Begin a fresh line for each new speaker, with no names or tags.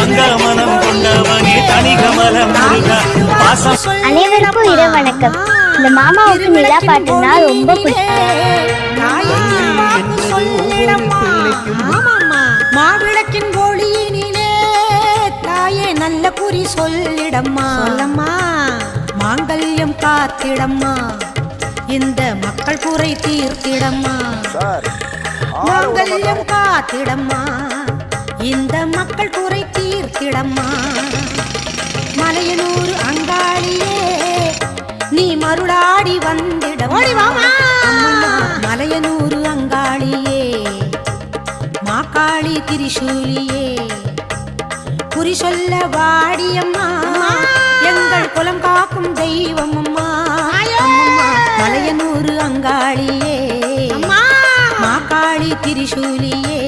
தங்கமலம் கொண்டவனே தனிகமலம் முருகா பாசம்.
அனைவருக்கும் இரவு வணக்கம். இந்த மாமாவுக்கு நிலா பாட்டுனா ரொம்ப பிடிக்கும்.
மாவிளக்கின் ஒளியினிலே தாயே நல்ல குறி சொல்லிடம்மா, சொல்லம்மா மாங்கல்யம் காத்திடம்மா, இந்த மக்கள் குறை தீர்த்திடம்மா, மாங்கல்யம் காத்திடம்மா, இந்த மக்கள் குறை தீர்த்திடம்மா. மலையனூர் அங்காளியே நீ மருளாடி வந்திடம்மா, மலையனூர் அங்காளியே மாக்காளி திரிசூலியே குறி சொல்ல வாடியம்மா, எங்கள் குலம் காக்கும் தெய்வம் அம்மா, மலையனூர் அங்காளியே மாக்காளி திரிசூலியே